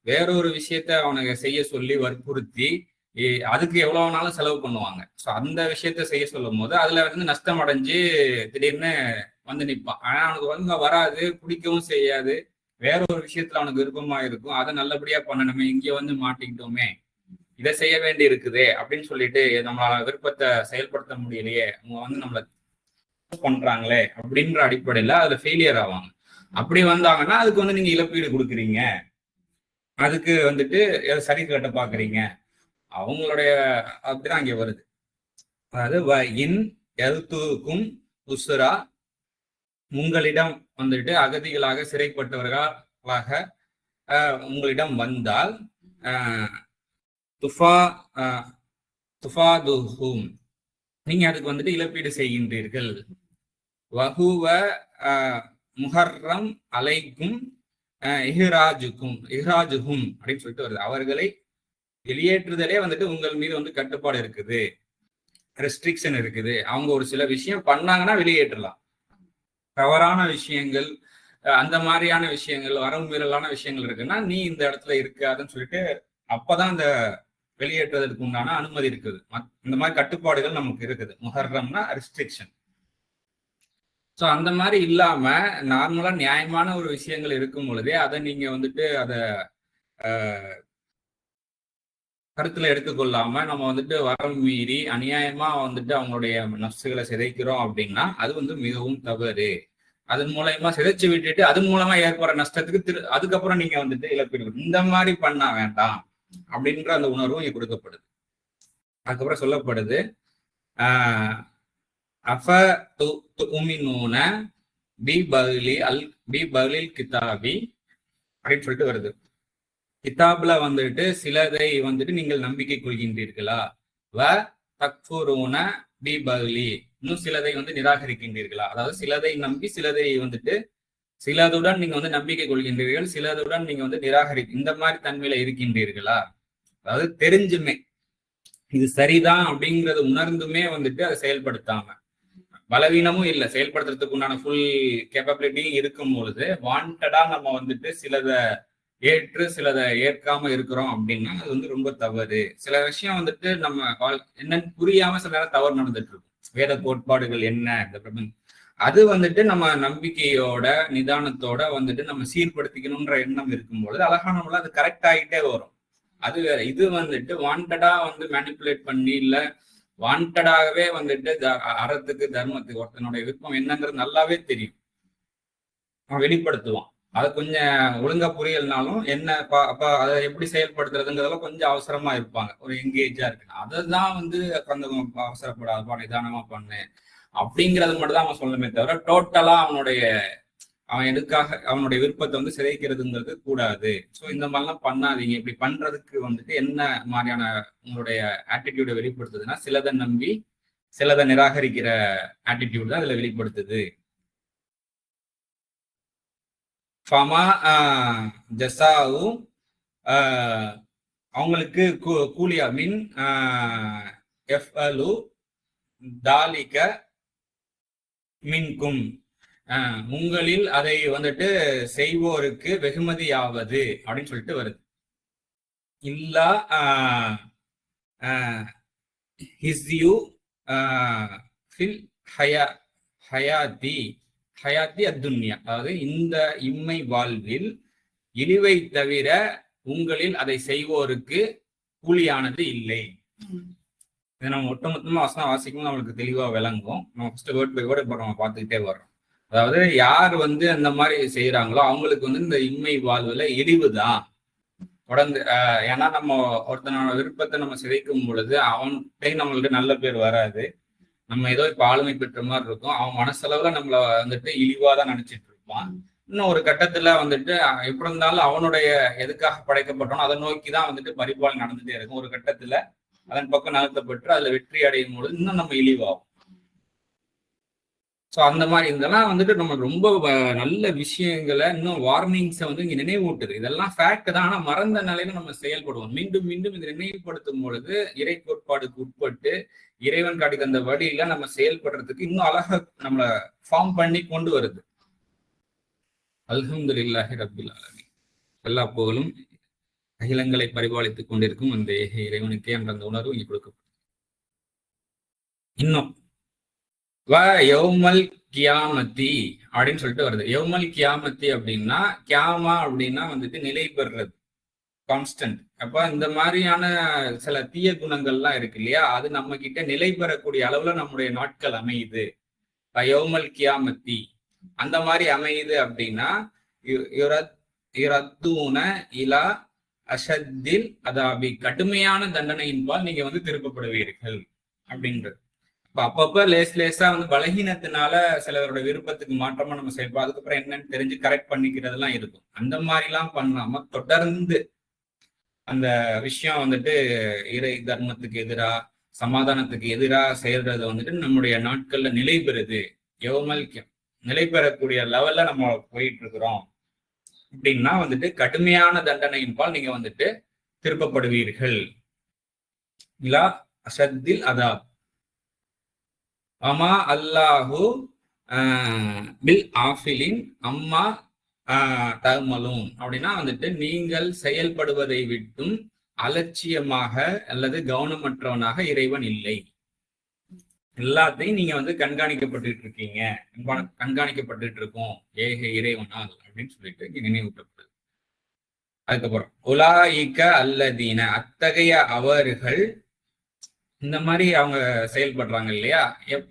வேறொரு விஷயத்த அவனுக்கு செய்ய சொல்லி வற்புறுத்தி அதுக்கு எவ்வளவு நாளும் செலவு பண்ணுவாங்க. ஸோ அந்த விஷயத்த செய்ய சொல்லும் போது அதுல வந்து நஷ்டம் அடைஞ்சு திடீர்னு வந்து நிற்பான். ஆனா அவனுக்கு வந்து வராது, பிடிக்கவும் செய்யாது, வேற ஒரு விஷயத்துல அவனுக்கு விருப்பமா இருக்கும், அதை நல்லபடியா பண்ணணுமே, இங்க வந்து மாட்டிக்கிட்டோமே, இதை செய்ய வேண்டி இருக்குதே அப்படின்னு சொல்லிட்டு நம்மளால விருப்பத்தை செயல்படுத்த முடியலையே, அவங்க வந்து நம்மள பண்றாங்களே அப்படின்ற அடிப்படையில அதுல ஃபெயிலியர் ஆவாங்க. அப்படி வந்தாங்கன்னா அதுக்கு வந்து நீங்க இழப்பீடு கொடுக்குறீங்க, அதுக்கு வந்துட்டு சரி கட்ட பாக்குறீங்க, அவங்களுடைய அப்படிதான் இங்க வருது. அதாவது இன் எல்துக்கும் உசுரா, உங்களிடம் வந்துட்டு அகதிகளாக சிறைப்பட்டவர்களாக உங்களிடம் வந்தால் துஃபாதுஹும், நீங்க அதுக்கு வந்துட்டு இழப்பீடு செய்கின்றீர்கள். வஹுவ முஹர்ரம் அலைக்கும் இஹ்ராஜுக்கும் அப்படின்னு சொல்லிட்டு வருது. அவர்களை வெளியேற்றுதலே வந்துட்டு உங்கள் மீது வந்து கட்டுப்பாடு இருக்குது, ரெஸ்ட்ரிக்ஷன் இருக்குது. அவங்க ஒரு சில விஷயம் பண்ணாங்கன்னா வெளியேற்றலாம். தவறான விஷயங்கள், அந்த மாதிரியான விஷயங்கள், வரவு மீறலான விஷயங்கள் இருக்குன்னா நீ இந்த இடத்துல இருக்காதுன்னு சொல்லிட்டு அப்பதான் இந்த வெளியேற்றுவதற்கு உண்டான அனுமதி இருக்குது. இந்த மாதிரி கட்டுப்பாடுகள் நமக்கு இருக்குது. முஹர்ரம்னா ரெஸ்ட்ரிக்ஷன். ஸோ அந்த மாதிரி இல்லாம நார்மலா நியாயமான ஒரு விஷயங்கள் இருக்கும் பொழுதே அதை நீங்க வந்துட்டு அதை கருத்துல எடுத்துக்கொள்ளாம நம்ம வந்துட்டு வரம் மீறி அநியாயமா வந்துட்டு அவங்களுடைய நப்சுகளை சிதைக்கிறோம் அப்படின்னா அது வந்து மிகவும் தவறு. அதன் மூலயமா சிதைச்சு விட்டுட்டு அதன் மூலமா ஏற்படுற நஷ்டத்துக்கு அதுக்கப்புறம் நீங்க வந்துட்டு இழப்பீடு இந்த மாதிரி பண்ண வேண்டாம் அப்படின்ற அந்த உணர்வும் இங்க கொடுக்கப்படுது. அதுக்கப்புறம் சொல்லப்படுது கிதாபி அப்படின்னு சொல்லிட்டு வருது. கிதாப்ல வந்துட்டு சிலதை வந்துட்டு நீங்கள் நம்பிக்கை கொள்கின்றீர்களா, வ தக்ஃபுரூன பி பக்லி, இன்னும் சிலதை வந்து நிராகரிக்கின்றீர்களா. அதாவது சிலதை நம்பி சிலதை வந்துட்டு சிலதுடன் நீங்க வந்து நம்பிக்கை கொள்கின்றீர்கள், சிலதுடன் நீங்க வந்து இந்த மாதிரி தன்மையில இருக்கின்றீர்களா. அதாவது தெரிஞ்சுமே இது சரிதான் அப்படிங்கறது உணர்ந்துமே வந்துட்டு அதை செயல்படுத்தாம, பலவீனமும் இல்லை, செயல்படுத்துறதுக்கு உண்டான ஃபுல் கேப்பபிலிட்டியும் இருக்கும் பொழுது வாண்டடா நம்ம வந்துட்டு சிலதை ஏற்று சிலதை ஏற்காம இருக்கிறோம் அப்படின்னா அது வந்து ரொம்ப தவறு. சில விஷயம் வந்துட்டு நம்ம என்னன்னு புரியாம சில நேரம் தவறு நடந்துட்டு இருக்கும். வேத கோட்பாடுகள் என்ன, இந்த பிரபஞ்சம், அது வந்துட்டு நம்ம நம்பிக்கையோட நிதானத்தோட வந்துட்டு நம்ம சீர்படுத்திக்கணும்ன்ற எண்ணம் இருக்கும் பொழுது அழகானவங்கள அது கரெக்ட் ஆகிட்டே வரும். அது வேற. இது வந்துட்டு வாண்டடா வந்து மேனிப்புலேட் பண்ணி இல்ல வாண்டடாகவே வந்துட்டு அறத்துக்கு தர்மத்துக்கு ஒருத்தனுடைய விருப்பம் என்னங்கிறது நல்லாவே தெரியும், அவன் வெளிப்படுத்துவான். அது கொஞ்சம் ஒழுங்கா புரியலனாலும் என்ன அப்ப அதை எப்படி செயல்படுத்துறதுங்கிறதெல்லாம் கொஞ்சம் அவசரமா இருப்பாங்க, ஒரு எங்கேஜா இருக்கு. அதைதான் வந்து கொஞ்சம் அவசரப்படாதப்பா, நிதானமா பண்ணு அப்படிங்கிறது மட்டும் தான் அவன் சொல்லணுமே தவிர டோட்டலா அவன் எதுக்காக அவனுடைய விருப்பத்தை வந்து சிதைக்கிறதுங்கிறது கூடாது. ஸோ இந்த மாதிரிலாம் பண்ணாதீங்க. இப்படி பண்றதுக்கு வந்துட்டு என்ன மாதிரியான உங்களுடைய ஆட்டிடியூடை வெளிப்படுத்துதுன்னா சிலதை நம்பி சிலதை நிராகரிக்கிற ஆட்டிடியூட் தான் இதுல வெளிப்படுத்துது. ஃபமா ஜசாவும் அவங்களுக்கு கூலியா மின் எஃப்அலு தாலிக மின்கும், உங்களில் அதை வந்துட்டு செய்வோருக்கு வெகுமதியாவது அப்படின்னு சொல்லிட்டு வருது. இல்லா ஹிஸ்யூ ஃபில் ஹயாத்தி ஹயாத்தி அத்துன்யா, அதாவது இந்த இம்மை வாழ்வில் இழிவை தவிர உங்களில் அதை செய்வோருக்கு கூலியானது இல்லை. இதை நம்ம ஒட்டுமொத்தமா வசனம் வாசிக்கும் நம்மளுக்கு தெளிவா விளங்கும். நம்ம ஃபர்ஸ்ட் வேர்ட் பை வேர்ட் இப்போ நம்ம பார்த்துக்கிட்டே வர்றோம். அதாவது யார் அந்த மாதிரி செய்யறாங்களோ அவங்களுக்கு இந்த இம்மை வாழ்வுல இழிவு தான் தொடர்ந்து. ஏன்னா நம்ம ஒருத்தனோட விருப்பத்தை நம்ம சிதைக்கும் பொழுது அவன்கிட்ட நம்மளுக்கு நல்ல பேர் வராது. நம்ம ஏதோ இப்ப ஆளுமை பெற்ற மாதிரி இருக்கும். அவன் மனசளவுல நம்மள இழிவாதான் நினைச்சிட்டு இருப்பான். இன்னும் ஒரு கட்டத்துல எப்படி இருந்தாலும் அவனுடைய எதுக்காக படைக்கப்பட்டோம் அதை நோக்கிதான் பரிபாலனை நடந்துட்டே இருக்கும். ஒரு கட்டத்துல அதன் பக்கம் நகர்த்தப்பட்டு அதுல வெற்றி அடையும் பொழுது இன்னும் நம்ம இழிவாகும். ஸோ அந்த மாதிரி இதெல்லாம் நம்ம ரொம்ப நல்ல விஷயங்களை இன்னும் வார்னிங்ஸை இங்க நினைவூட்டுது. இதெல்லாம் ஃபேக்ட் தான். ஆனா மறந்த நிலையில நம்ம செயல்படுவோம். மீண்டும் மீண்டும் இதை நினைவுபடுத்தும் பொழுது இறை கோட்பாடுக்கு உட்பட்டு இறைவன் காட்டி தந்த வழியில நம்ம செயல்படுறதுக்கு இன்னும் அழகா நம்மளை ஃபார்ம் பண்ணி கொண்டு வருது. அல்ஹம்துலில்லாஹி ரப்பில் ஆலமீன். எல்லா புகழும் அகிலங்களை பரிபாலித்துக் கொண்டிருக்கும் அந்த இறைவனுக்கே என்ற அந்த உணர்வு இங்க கொடுக்கப்படும். இன்னும் யௌமல் கியாமத்தி அப்படின்னு சொல்லிட்டு வருது. யௌமல் கியாமத்தி அப்படின்னா கியாமா அப்படின்னா நிலை பெறுறது, கான்ஸ்டன்ட். அப்ப இந்த மாதிரியான சில தீய குணங்கள்லாம் இருக்கு இல்லையா, அது நம்ம கிட்ட நிலை பெறக்கூடிய அளவுல நம்முடைய நாட்கள் அமையுது. யௌமல் கியாமத்தி அந்த மாதிரி அமையுது அப்படின்னா இலா அஷத்தில் அதாபி, கடுமையான தண்டனையின்பால் நீங்க திருப்பப்படுவீர்கள் அப்படின்றது. அப்பப்ப லேசா பலகீனத்தினால சிலவரோட விருப்பத்துக்கு மாற்றமா நம்ம செயல்படும். அதுக்கப்புறம் என்னன்னு தெரிஞ்சு கரெக்ட் பண்ணிக்கிறதெல்லாம் இருக்கும். அந்த மாதிரி எல்லாம் பண்ணாம தொடர்ந்து அந்த விஷயம் இறை தர்மத்துக்கு எதிரா சமாதானத்துக்கு எதிராக செயல்றது நம்முடைய நாட்கள்ல நிலை பெறுது. யௌமல் நிலை பெறக்கூடிய லெவல்ல நம்ம போயிட்டு இருக்கிறோம் அப்படின்னா கடுமையான தண்டனையின்பால் நீங்க திருப்பப்படுவீர்கள். இலா அஷத்தில் அதாப் அமா அல்லாஹு பில் ஆஃபிலின் அம்மா தகமலும் அப்படின்னா நீங்கள் செயல்படுவதை விட்டும் அலட்சியமாக அல்லது கவனமற்றவனாக இறைவன் இல்லை. எல்லாத்தையும் நீங்க கண்காணிக்கப்பட்டு இருக்கீங்க, கண்காணிக்கப்பட்டு இருக்கோம் ஏக இறைவனால் அப்படின்னு சொல்லிட்டு நினைவூட்டப்படுது. அதுக்கப்புறம் உலாயிக்க அல்லதீன, அத்தகைய அவர்கள் இந்த மாதிரி அவங்க செயல்படுறாங்க இல்லையா.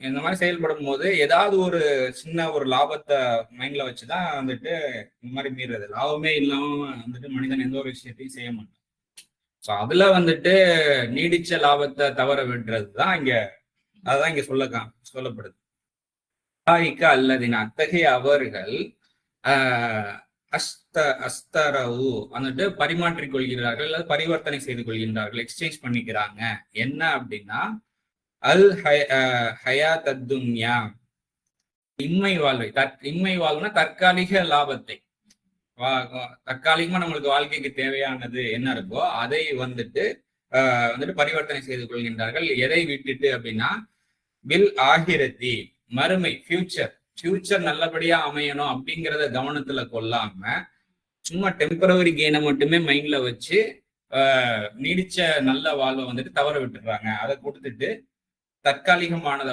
இந்த மாதிரி செயல்படும் போது ஏதாவது ஒரு சின்ன ஒரு லாபத்தை மைண்ட்ல வச்சுதான் இந்த மாதிரி மீறது. லாபமே இல்லாம மனிதன் எந்த ஒரு விஷயத்தையும் செய்ய மாட்டான். ஸோ அதுல நீடிச்ச லாபத்தை தவற விடுறதுதான் இங்க, அதுதான் இங்க சொல்லப்படுது. அல்லதின் அத்தகைய அவர்கள் அஸ்தரவு பரிமாற்றிக் கொள்கிறார்கள் அல்லது பரிவர்த்தனை செய்து கொள்கின்றார்கள், எக்ஸ்சேஞ்ச் பண்ணிக்கிறாங்க. என்ன அப்படின்னா அல் ஹயாத் அத்துன்யா, இம்மை வாழ்வை. இம்மை வாழ்வுனா தற்காலிக லாபத்தை, தற்காலிகமா நம்மளுக்கு வாழ்க்கைக்கு தேவையானது என்ன இருக்கோ அதை பரிவர்த்தனை செய்து கொள்கின்றார்கள். எதை விட்டுட்டு அப்படின்னா பில் ஆகிரத்தி, மறுமை, ஃபியூச்சர் நல்லபடியா அமையணும் அப்படிங்கிறத கவனத்துல கொள்ளாம சும்மா டெம்பரவரி கெயினை மட்டுமே மைண்ட்ல வச்சு நீடிச்ச நல்ல வாழ்வை தவற விட்டுறாங்க. அதை கொடுத்துட்டு தற்காலிகமானதை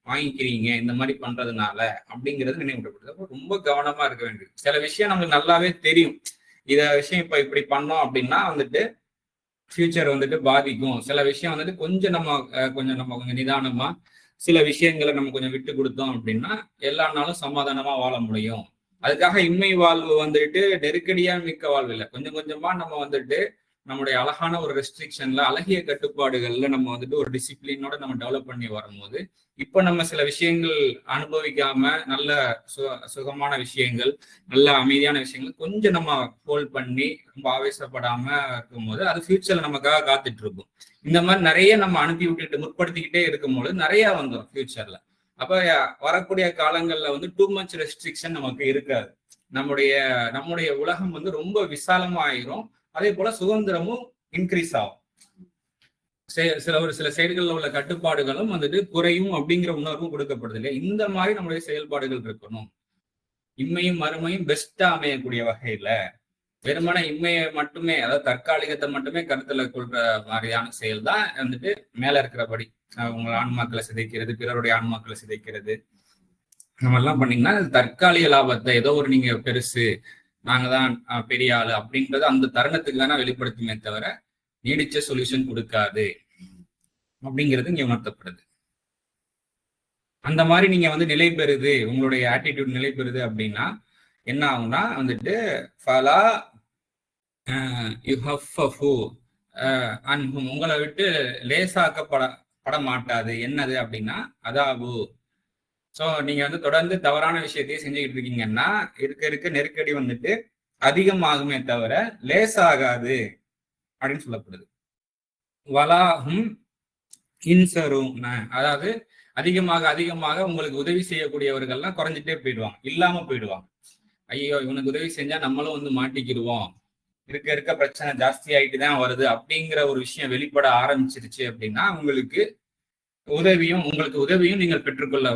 வாங்கிக்கிறீங்க இந்த மாதிரி பண்றதுனால அப்படிங்கிறது நினைவுபடுது. அப்போ ரொம்ப கவனமா இருக்க வேண்டியது. சில விஷயம் நம்மளுக்கு நல்லாவே தெரியும், இத விஷயம் இப்ப இப்படி பண்ணோம் அப்படின்னா ஃபியூச்சர் பாதிக்கும். சில விஷயம் கொஞ்சம் நம்ம நிதானமா சில விஷயங்களை நம்ம கொஞ்சம் விட்டு கொடுத்தோம் அப்படின்னா எல்லா நாளும் சமாதானமா வாழ முடியும். அதுக்காக இம்மை வாழ்வு நெருக்கடியா மிக்க வாழ்வு இல்லை. கொஞ்சம் கொஞ்சமா நம்ம நம்முடைய அழகான ஒரு ரெஸ்ட்ரிக்ஷன்ல, அழகிய கட்டுப்பாடுகள்ல நம்ம ஒரு டிசிப்ளினோட நம்ம டெவலப் பண்ணி வரும்போது இப்ப நம்ம சில விஷயங்கள் அனுபவிக்காம நல்ல சுகமான விஷயங்கள், நல்ல அமைதியான விஷயங்கள் கொஞ்சம் நம்ம ஹோல்ட் பண்ணி ரொம்ப ஆவேசப்படாம இருக்கும்போது அது ஃபியூச்சர்ல நமக்காக காத்துட்டு இருக்கும். இந்த மாதிரி நிறைய நம்ம அனுப்பி விட்டுட்டு முற்படுத்திக்கிட்டே இருக்கும்போது நிறைய வந்துடும் ஃபியூச்சர்ல. அப்ப வரக்கூடிய காலங்கள்ல டூ மச் ரெஸ்ட்ரிக்ஷன் நமக்கு இருக்காது. நம்முடைய உலகம் ரொம்ப விசாலமா ஆயிரும். அதே போல சுதந்திரமும் இன்க்ரீஸ் ஆகும். சில சைடுகள்ல உள்ள கட்டுப்பாடுகளும் குறையும் அப்படிங்கிற உணர்வும் கொடுக்கப்படுது இல்லையா. இந்த மாதிரி நம்மளுடைய செயல்பாடுகள் இருக்கணும். இம்மையும் மறுமையும் பெஸ்டா அமையக்கூடிய வகையில வெறுமன இன்மையை மட்டுமே, அதாவது தற்காலிகத்தை மட்டுமே கருத்துல கொள்ற மாதிரியான செயல் தான் வந்துட்டு மேல இருக்கிறபடி உங்க ஆன்மாக்களை சிதைக்கிறது, பிறருடைய ஆன்மாக்களை சிதைக்கிறது, நம்ம எல்லாம் பண்ணீங்கன்னா தற்காலிக லாபத்தை ஏதோ ஒரு நீங்க பெருசு, நாங்க தான் பெரிய ஆளு அப்படின்றது அந்த தருணத்துக்கு வேணா வெளிப்படுத்துமே தவிர நீடிச்ச சொல்யூஷன் கொடுக்காது அப்படிங்கிறது இங்க உணர்த்தப்படுது. அந்த மாதிரி நீங்க வந்து நிலை பெறுது, உங்களுடைய ஆட்டிடியூட் நிலை பெறுது அப்படின்னா என்ன ஆகும்னா வந்துட்டு ஃபலா அன்ஹும், உங்களை விட்டு லேசாக்கப்பட மாட்டாது. என்னது அப்படின்னா அதாபு. ஸோ நீங்க வந்து தொடர்ந்து தவறான விஷயத்தையே செஞ்சுக்கிட்டு இருக்கீங்கன்னா இருக்க இருக்க நெருக்கடி வந்துட்டு அதிகமாகுமே தவிர லேசாகாது அப்படின்னு சொல்லப்படுது. வலாஹும் இன்சரும், அதாவது அதிகமாக அதிகமாக உங்களுக்கு உதவி செய்யக்கூடியவர்கள்லாம் குறைஞ்சிட்டே போயிடுவாங்க, இல்லாம போயிடுவாங்க. ஐயோ இவனுக்கு உதவி செஞ்சா நம்மளும் வந்து மாட்டிக்கிடுவோம், இருக்க இருக்க பிரச்சனை ஜாஸ்தி ஆயிட்டு தான் வருது அப்படிங்கிற ஒரு விஷயம் வெளிப்பட ஆரம்பிச்சிருச்சு அப்படின்னா உங்களுக்கு உதவியும் நீங்கள் பெற்றுக்கொள்ள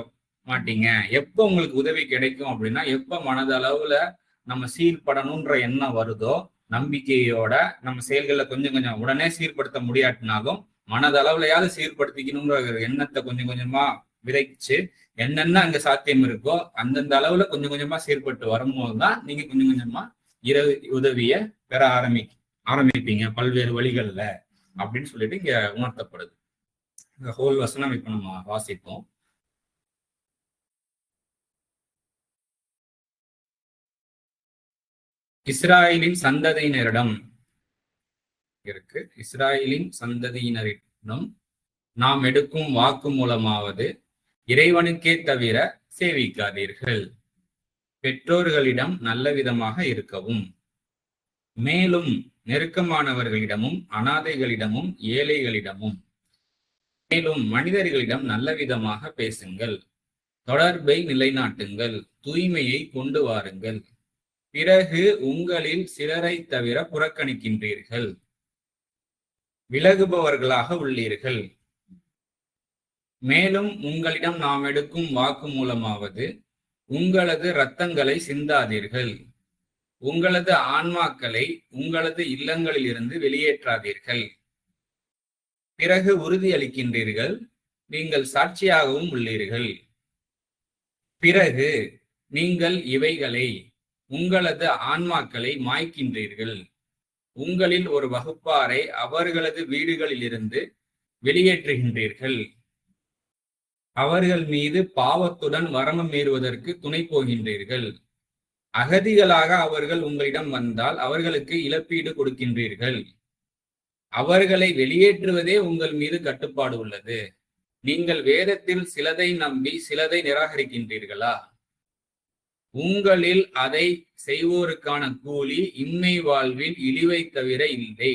மாட்டீங்க. எப்போ உங்களுக்கு உதவி கிடைக்கும் அப்படின்னா எப்ப மனதளவுல நம்ம சீர்படணும்ன்ற எண்ணம் வருதோ, நம்பிக்கையோட நம்ம செயல்களை கொஞ்சம் கொஞ்சம் உடனே சீர்படுத்த முடியாட்டினாலும் மனதளவுலையாவது சீர்படுத்திக்கணுங்கிற எண்ணத்தை கொஞ்சம் கொஞ்சமா விதைச்சு என்னென்ன அங்க சாத்தியம் இருக்கோ அந்தந்த அளவுல கொஞ்சம் கொஞ்சமா சீர்பட்டு வரும்போது தான் நீங்க கொஞ்சம் கொஞ்சமா உதவிய பெற ஆரம்பிப்பீங்க பல்வேறு வழிகள்ல அப்படின்னு சொல்லிட்டு இங்க உணர்த்தப்படுது. இந்த ஹோல் வசனம் இப்ப நம்ம வாசிப்போம். இஸ்ராயலின் சந்ததியினரிடம் இருக்கு. இஸ்ராயலின் சந்ததியினரிடம் நாம் எடுக்கும் வாக்கு மூலமாவது இறைவனுக்கே தவிர சேவிக்காதீர்கள். பெற்றோர்களிடம் நல்ல விதமாக இருக்கவும், மேலும் நெருக்கமானவர்களிடமும் அனாதைகளிடமும் ஏழைகளிடமும் மேலும் மனிதர்களிடம் நல்ல விதமாக பேசுங்கள். தொடர்பை நிலைநாட்டுங்கள். தூய்மையை கொண்டு வாருங்கள். பிறகு உங்களில் சிலரை தவிர புறக்கணிக்கின்றீர்கள், விலகுபவர்களாக உள்ளீர்கள். மேலும் உங்களிடம் நாம் எடுக்கும் வாக்கு மூலமாவது உங்களது இரத்தங்களை சிந்தாதீர்கள், உங்களது ஆன்மாக்களை உங்களது இல்லங்களில் இருந்து வெளியேற்றாதீர்கள். பிறகு உறுதியளிக்கின்றீர்கள், நீங்கள் சாட்சியாகவும் உள்ளீர்கள். பிறகு நீங்கள் இவைகளை உங்களது ஆன்மாக்களை மாய்க்கின்றீர்கள். உங்களில் ஒரு வகுப்பாரை அவர்களது வீடுகளிலிருந்து வெளியேற்றுகின்றீர்கள். அவர்கள் மீது பாவத்துடன் வரம்பு மீறுவதற்கு துணை போகின்றீர்கள். அகதிகளாக அவர்கள் உங்களிடம் வந்தால் அவர்களுக்கு இழப்பீடு கொடுக்கின்றீர்கள். அவர்களை வெளியேற்றுவதே உங்கள் மீது கட்டுப்பாடு உள்ளது. நீங்கள் வேதத்தில் சிலதை நம்பி சிலதை நிராகரிக்கின்றீர்களா? உங்களில் அதை செய்வோருக்கான கூலி இம்மை வாழ்வில் இழிவை தவிர இல்லை.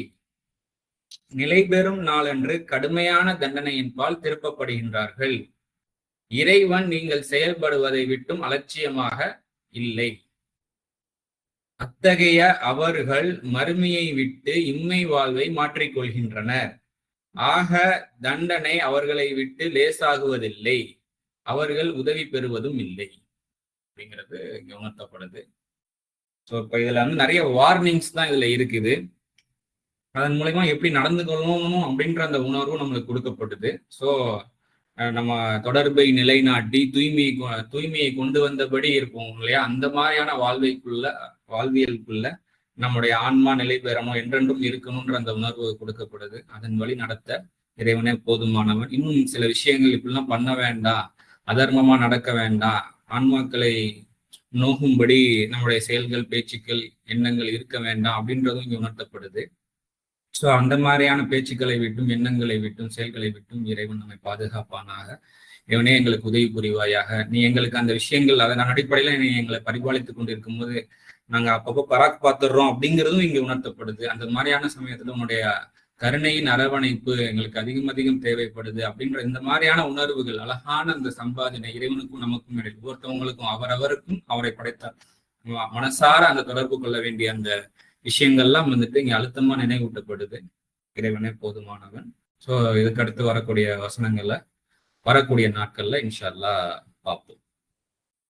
நிலை பெறும் நாளன்று கடுமையான தண்டனையின் பால் திருப்பப்படுகின்றார்கள். இறைவன் நீங்கள் செயல்படுவதை விட்டும் அலட்சியமாக இல்லை. அத்தகைய அவர்கள் மறுமையை விட்டு இம்மை வாழ்வை மாற்றிக்கொள்கின்றனர். ஆக தண்டனை அவர்களை விட்டு லேசாகுவதில்லை, அவர்கள் உதவி பெறுவதும் இல்லை அப்படிங்கிறது இங்க உணர்த்தப்படுது. ஸோ இப்போ இதுல வந்து நிறைய வார்னிங்ஸ் தான் இதுல இருக்குது. அதன் மூலமா எப்படி நடந்து கொள்ளணும் அப்படின்ற அந்த உணர்வு நம்மளுக்கு கொடுக்கப்படுது. ஸோ நம்ம தொடர்பை நிலைநாட்டி தூய்மையை கொண்டு வந்தபடி இருப்போம் இல்லையா, அந்த மாதிரியான வாழ்வியலுக்குள்ள நம்முடைய ஆன்மா நிலை பெறணும், என்றென்றும் இருக்கணும்ன்ற அந்த உணர்வு கொடுக்கப்படுது. அதன் வழி நடத்த இறைவனே போதுமானவன். இன்னும் சில விஷயங்கள் இப்படிலாம் பண்ண வேண்டாம், அதர்மமா நடக்க வேண்டாம், ஆன்மாக்களை நோகும்படி நம்முடைய செயல்கள் பேச்சுக்கள் எண்ணங்கள் இருக்க வேண்டாம் அப்படின்றதும் இங்க உணர்த்தப்படுது. ஸோ அந்த மாதிரியான பேச்சுக்களை விட்டும் எண்ணங்களை விட்டும் செயல்களை விட்டும் இறைவன் நம்மை பாதுகாப்பானாக. இவனே எங்களுக்கு உதவி புரிவாயாக. நீ எங்களுக்கு அந்த விஷயங்கள் அதன் அடிப்படையில நீ எங்களை பரிபாலித்துக் கொண்டிருக்கும் போது நாங்க அப்பப்போ பராக் பார்த்துடுறோம் அப்படிங்கிறதும் இங்க உணர்த்தப்படுது. அந்த மாதிரியான சமயத்துல உன்னுடைய கருணையின் அரவணைப்பு எங்களுக்கு அதிகம் அதிகம் தேவைப்படுது அப்படின்ற இந்த மாதிரியான உணர்வுகள், அழகான அந்த சம்பாதனை இறைவனுக்கும் நமக்கும் இடையில் ஒவ்வொருத்தவங்களுக்கும் அவரவருக்கும் அவரை படைத்த மனசார அந்த தொடர்பு கொள்ள வேண்டிய அந்த விஷயங்கள்லாம் வந்துட்டு இங்க அழுத்தமா நினைவூட்டப்படுது. இறைவனே போதுமானவன். ஸோ இதுக்கு அடுத்து வரக்கூடிய வசனங்கள்ல வரக்கூடிய நாட்கள்ல இன்ஷா அல்லாஹ் பார்ப்போம்.